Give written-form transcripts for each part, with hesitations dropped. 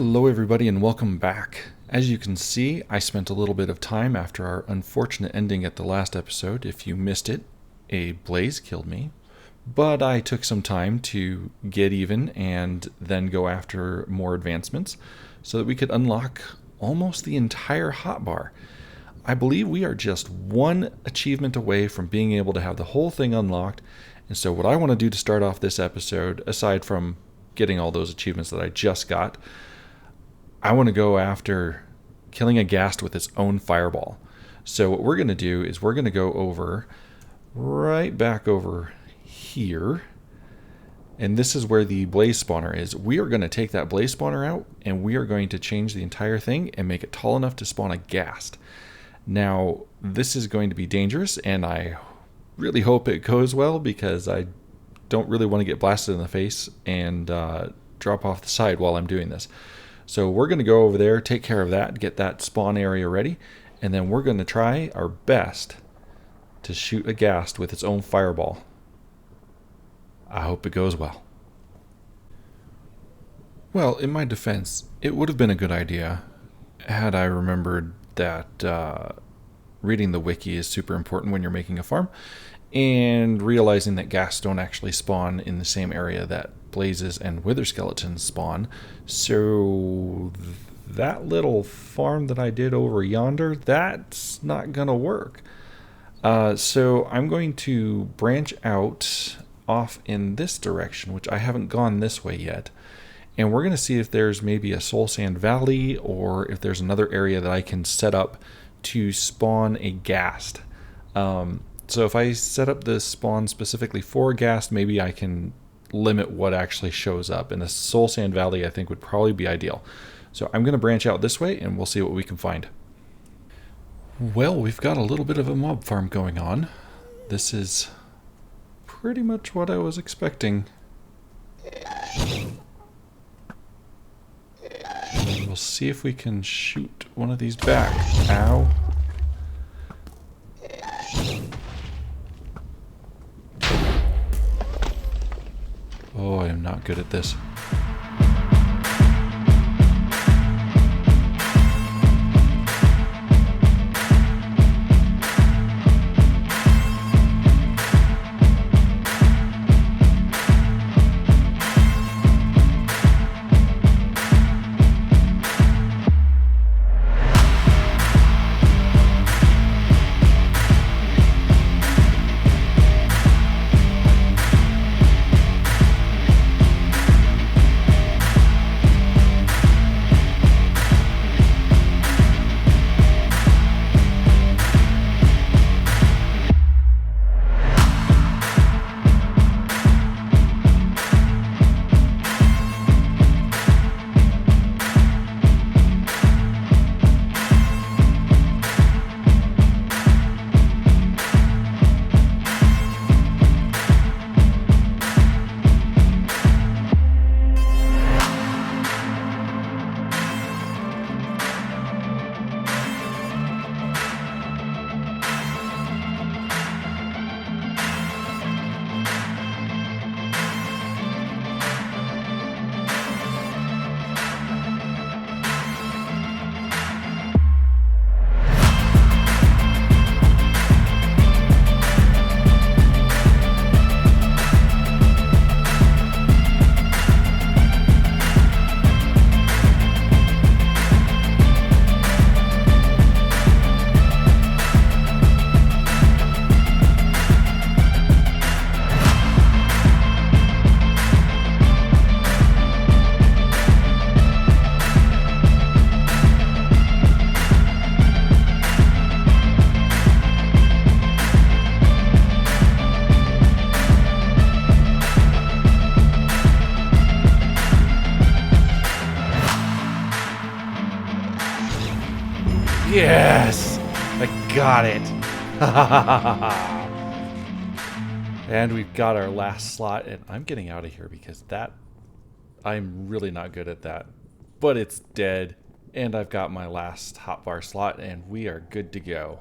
Hello everybody and welcome back. As you can see, I spent a little bit of time after our unfortunate ending at the last episode. If you missed it, a blaze killed me. But I took some time to get even and then go after more advancements so that we could unlock almost the entire hotbar. I believe we are just one achievement away from being able to have the whole thing unlocked. And so what I want to do to start off this episode, aside from getting all those achievements that I just got, I want to go after killing a ghast with its own fireball. So what we're going to do is we're going to go over right back over here. And this is where the blaze spawner is. We are going to take that blaze spawner out and we are going to change the entire thing and make it tall enough to spawn a ghast. Now, this is going to be dangerous and I really hope it goes well because I don't really want to get blasted in the face and drop off the side while I'm doing this. So we're going to go over there, take care of that, get that spawn area ready, and then we're going to try our best to shoot a ghast with its own fireball. I hope it goes well. Well, in my defense, it would have been a good idea had I remembered that reading the wiki is super important when you're making a farm, and realizing that ghasts don't actually spawn in the same area that blazes and wither skeletons spawn. So that little farm that I did over yonder, that's not gonna work. So I'm going to branch out off in this direction, which I haven't gone this way yet. And we're gonna see if there's maybe a soul sand valley or if there's another area that I can set up to spawn a ghast. So if I set up the spawn specifically for a ghast, maybe I can limit what actually shows up. And the soul sand valley I think would probably be ideal. So I'm going to branch out this way and we'll see what we can find. Well, we've got a little bit of a mob farm going on. This is pretty much what I was expecting. And we'll see if we can shoot one of these back. Ow. Oh, I am not good at this. Yes! I got it! And we've got our last slot, and I'm getting out of here because I'm really not good at that. But it's dead, and I've got my last hotbar slot, and we are good to go.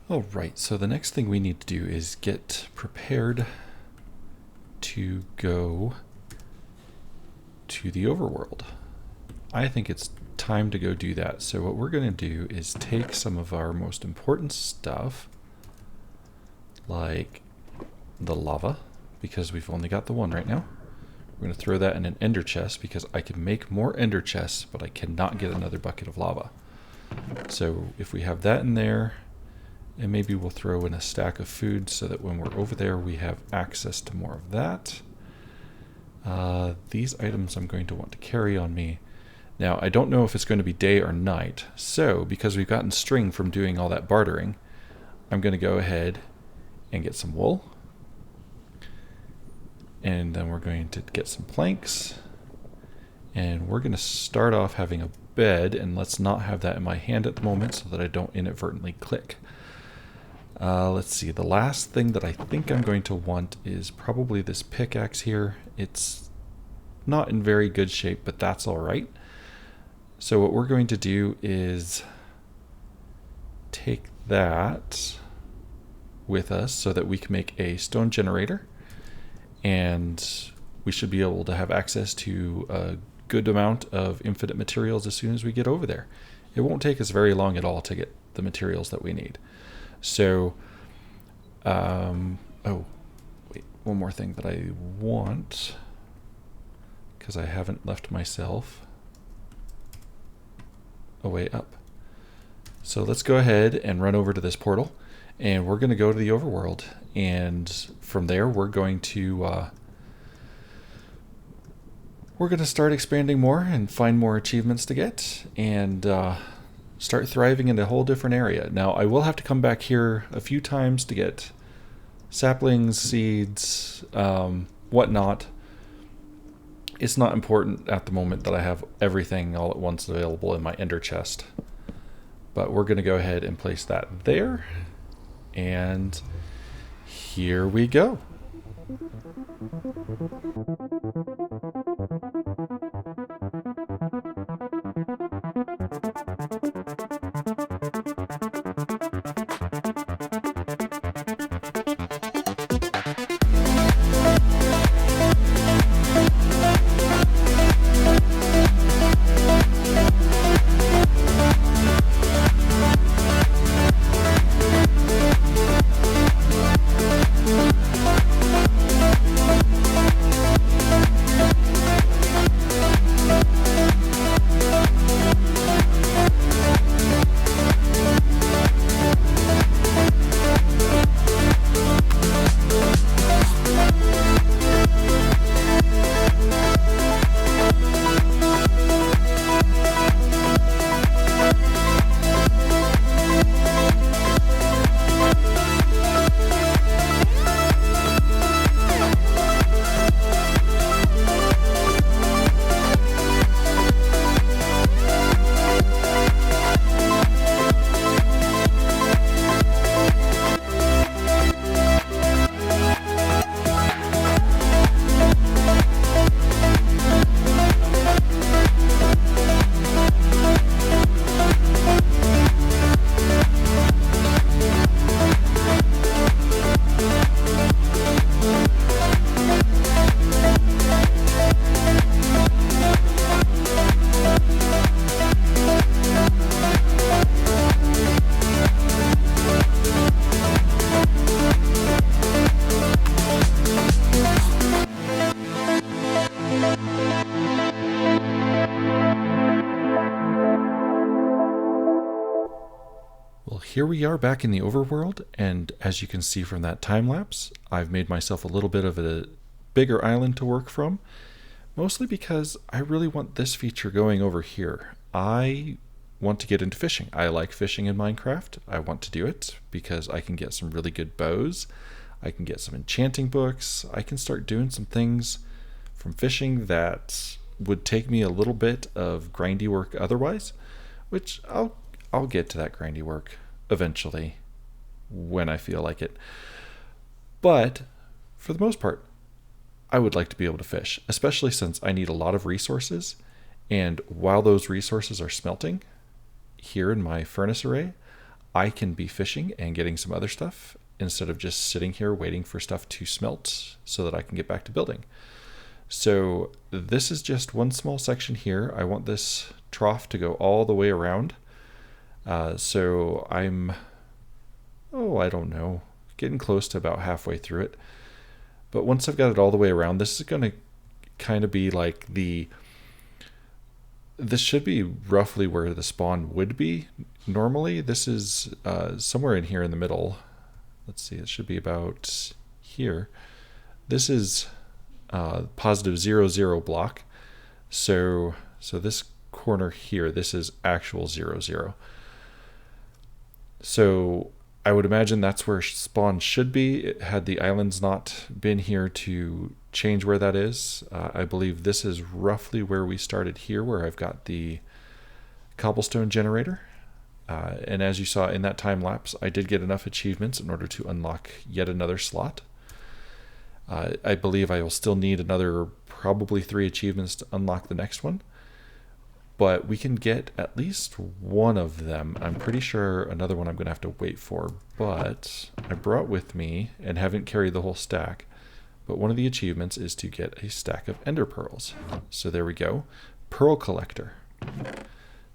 Alright, so the next thing we need to do is get prepared to go to the overworld. I think it's time to go do that. So what we're going to do is take some of our most important stuff, like the lava, because we've only got the one right now. We're going to throw that in an ender chest because I can make more ender chests, but I cannot get another bucket of lava. So if we have that in there, and maybe we'll throw in a stack of food so that when we're over there, we have access to more of that. These items I'm going to want to carry on me. Now, I don't know if it's going to be day or night. So because we've gotten string from doing all that bartering, I'm going to go ahead and get some wool. And then we're going to get some planks. And we're going to start off having a bed, and let's not have that in my hand at the moment so that I don't inadvertently click. Let's see, the last thing that I think I'm going to want is probably this pickaxe here. It's not in very good shape, but that's all right. So what we're going to do is take that with us so that we can make a stone generator, and we should be able to have access to a good amount of infinite materials as soon as we get over there. It won't take us very long at all to get the materials that we need. So, oh, wait, one more thing that I want, because I haven't left myself a way up. So let's go ahead and run over to this portal, and we're going to go to the overworld, and from there we're going to start expanding more and find more achievements to get, and start thriving in a whole different area. Now, I will have to come back here a few times to get saplings, seeds, whatnot. It's not important at the moment that I have everything all at once available in my ender chest. But we're going to go ahead and place that there. And here we go. Here we are back in the overworld, and as you can see from that time lapse, I've made myself a little bit of a bigger island to work from, mostly because I really want this feature going over here. I want to get into fishing. I like fishing in Minecraft. I want to do it because I can get some really good bows. I can get some enchanting books. I can start doing some things from fishing that would take me a little bit of grindy work otherwise, which I'll get to that grindy work eventually when I feel like it. But for the most part, I would like to be able to fish, especially since I need a lot of resources. And while those resources are smelting here in my furnace array, I can be fishing and getting some other stuff instead of just sitting here waiting for stuff to smelt so that I can get back to building. So this is just one small section here. I want this trough to go all the way around. So I don't know, getting close to about halfway through it. But once I've got it all the way around, this is going to kind of be like this should be roughly where the spawn would be normally. This is somewhere in here in the middle. Let's see, it should be about here. This is positive 0, 0 block. So this corner here, this is actual 0, 0. So I would imagine that's where spawn should be, had the islands not been here to change where that is. I believe this is roughly where we started here, where I've got the cobblestone generator. And as you saw in that time lapse, I did get enough achievements in order to unlock yet another slot. I believe I will still need another probably 3 achievements to unlock the next one. But we can get at least one of them. I'm pretty sure another one I'm going to have to wait for. But I brought with me, and haven't carried the whole stack, but one of the achievements is to get a stack of ender pearls. So there we go. Pearl collector.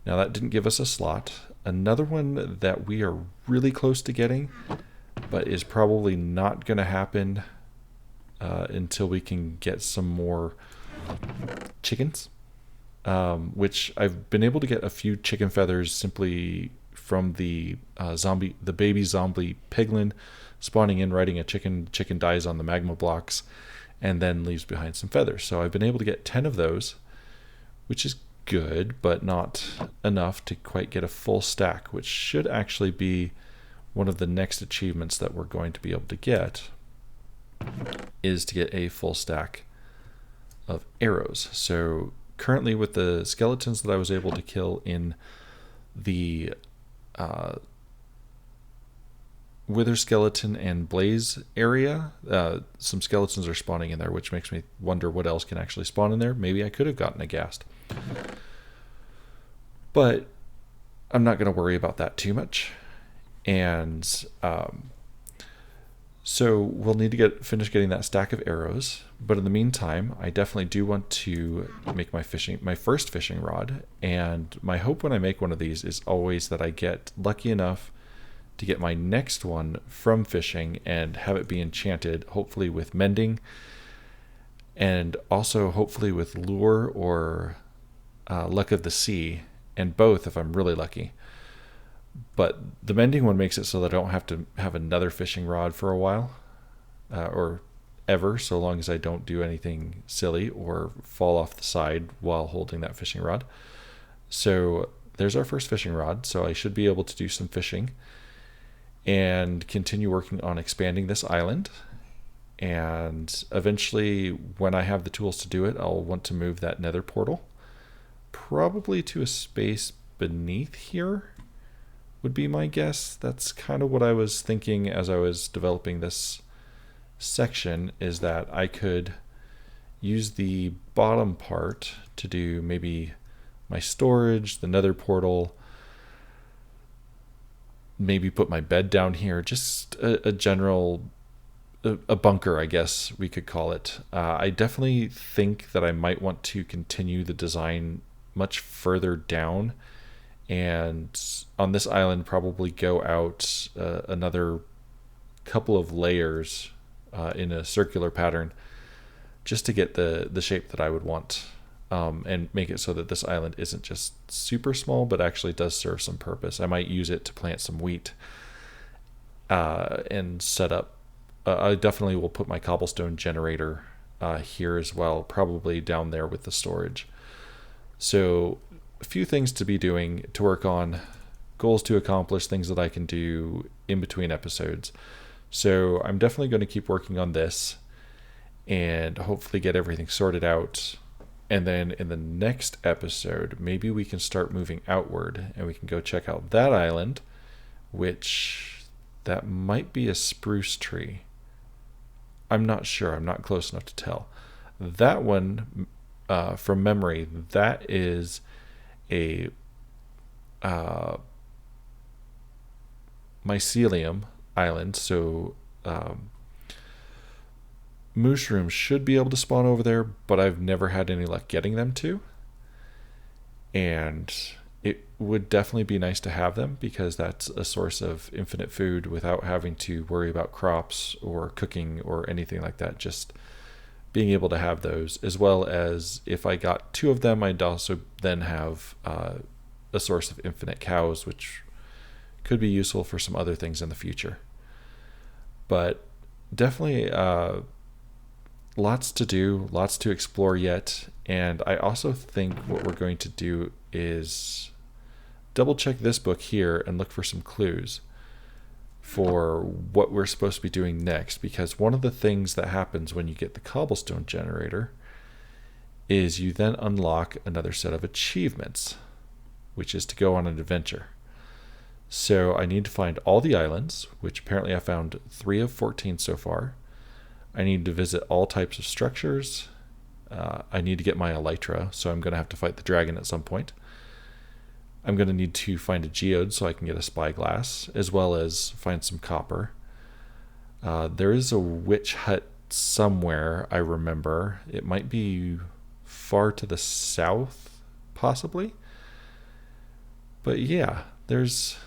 Now that didn't give us a slot. Another one that we are really close to getting, but is probably not going to happen until we can get some more chickens. Which I've been able to get a few chicken feathers simply from the baby zombie piglin spawning in, riding a chicken. Chicken dies on the magma blocks and then leaves behind some feathers. So I've been able to get 10 of those, which is good, but not enough to quite get a full stack, which should actually be one of the next achievements that we're going to be able to get, is to get a full stack of arrows. So currently with the skeletons that I was able to kill in the Wither skeleton and Blaze area, some skeletons are spawning in there, which makes me wonder what else can actually spawn in there. Maybe I could have gotten a ghast. But I'm not going to worry about that too much. And so we'll need to finish getting that stack of arrows. But in the meantime, I definitely do want to make my first fishing rod. And my hope when I make one of these is always that I get lucky enough to get my next one from fishing and have it be enchanted, hopefully with mending, and also hopefully with lure or luck of the sea, and both if I'm really lucky. But the mending one makes it so that I don't have to have another fishing rod for a while, or ever, so long as I don't do anything silly or fall off the side while holding that fishing rod. So there's our first fishing rod, so I should be able to do some fishing and continue working on expanding this island. And eventually, when I have the tools to do it, I'll want to move that nether portal, probably to a space beneath here, would be my guess. That's kind of what I was thinking as I was developing this section, is that I could use the bottom part to do maybe my storage, the nether portal, maybe put my bed down here, just a general a bunker, I guess we could call it. I definitely think that I might want to continue the design much further down, and on this island probably go out another couple of layers in a circular pattern, just to get the shape that I would want, and make it so that this island isn't just super small but actually does serve some purpose. I might use it to plant some wheat and set up. I definitely will put my cobblestone generator here as well, probably down there with the storage. So a few things to be doing, to work on, goals to accomplish, things that I can do in between episodes. So I'm definitely going to keep working on this and hopefully get everything sorted out. And then in the next episode, maybe we can start moving outward and we can go check out that island, which that might be a spruce tree. I'm not sure. I'm not close enough to tell. That one, from memory, that is a mycelium island. So mushrooms should be able to spawn over there, but I've never had any luck getting them to. And it would definitely be nice to have them because that's a source of infinite food without having to worry about crops or cooking or anything like that. Just being able to have those, as well as if I got 2 of them, I'd also then have a source of infinite cows, which could be useful for some other things in the future. But definitely lots to do, lots to explore yet. And I also think what we're going to do is double check this book here and look for some clues for what we're supposed to be doing next, because one of the things that happens when you get the cobblestone generator is you then unlock another set of achievements, which is to go on an adventure. So I need to find all the islands, which apparently I found 3 of 14 so far. I need to visit all types of structures. I need to get my elytra, so I'm going to have to fight the dragon at some point. I'm going to need to find a geode so I can get a spyglass, as well as find some copper. There is a witch hut somewhere, I remember. It might be far to the south, possibly. But yeah, there's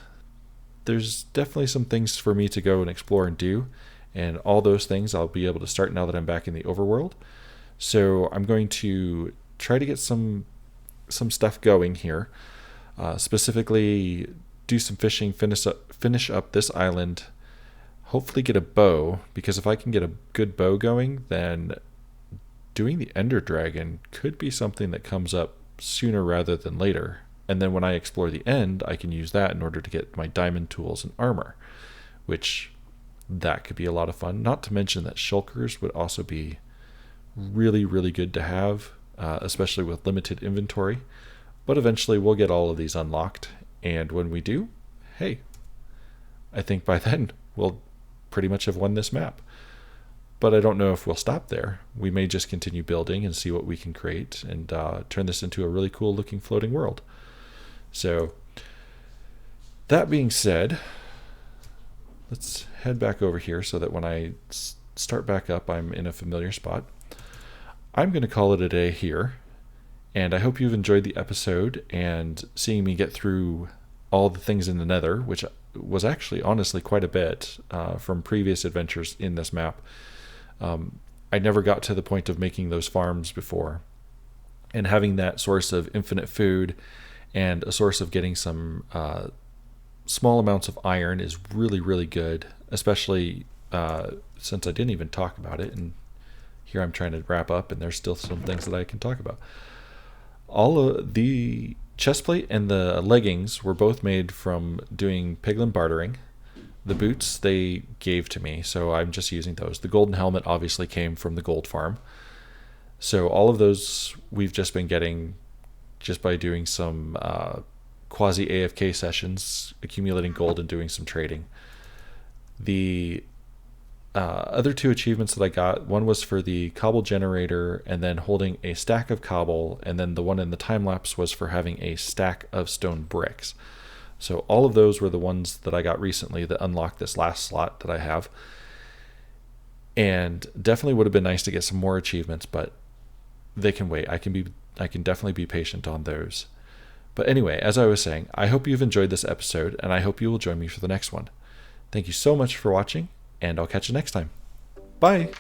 definitely some things for me to go and explore and do. And all those things I'll be able to start now that I'm back in the overworld. So I'm going to try to get some stuff going here. Specifically, do some fishing, finish up this island, hopefully get a bow, because if I can get a good bow going, then doing the Ender Dragon could be something that comes up sooner rather than later. And then when I explore the end, I can use that in order to get my diamond tools and armor, which that could be a lot of fun. Not to mention that shulkers would also be really, really good to have, especially with limited inventory. But eventually we'll get all of these unlocked, and when we do, hey, I think by then we'll pretty much have won this map. But I don't know if we'll stop there. We may just continue building and see what we can create and turn this into a really cool looking floating world. So that being said, let's head back over here so that when I start back up, I'm in a familiar spot. I'm going to call it a day here. And I hope you've enjoyed the episode and seeing me get through all the things in the Nether, which was actually honestly quite a bit from previous adventures in this map. I never got to the point of making those farms before. And having that source of infinite food and a source of getting some small amounts of iron is really, really good, especially since I didn't even talk about it. And here I'm trying to wrap up, and there's still some things that I can talk about. All of the chestplate and the leggings were both made from doing piglin bartering. The boots they gave to me, so I'm just using those. The golden helmet obviously came from the gold farm. So all of those we've just been getting just by doing some quasi AFK sessions, accumulating gold and doing some trading. The other 2 achievements that I got, one was for the cobble generator and then holding a stack of cobble, and then the one in the time lapse was for having a stack of stone bricks. So all of those were the ones that I got recently that unlocked this last slot that I have. And definitely would have been nice to get some more achievements, but they can wait. I can definitely be patient on those. But anyway, as I was saying, I hope you've enjoyed this episode, and I hope you will join me for the next one. Thank you so much for watching, and I'll catch you next time. Bye!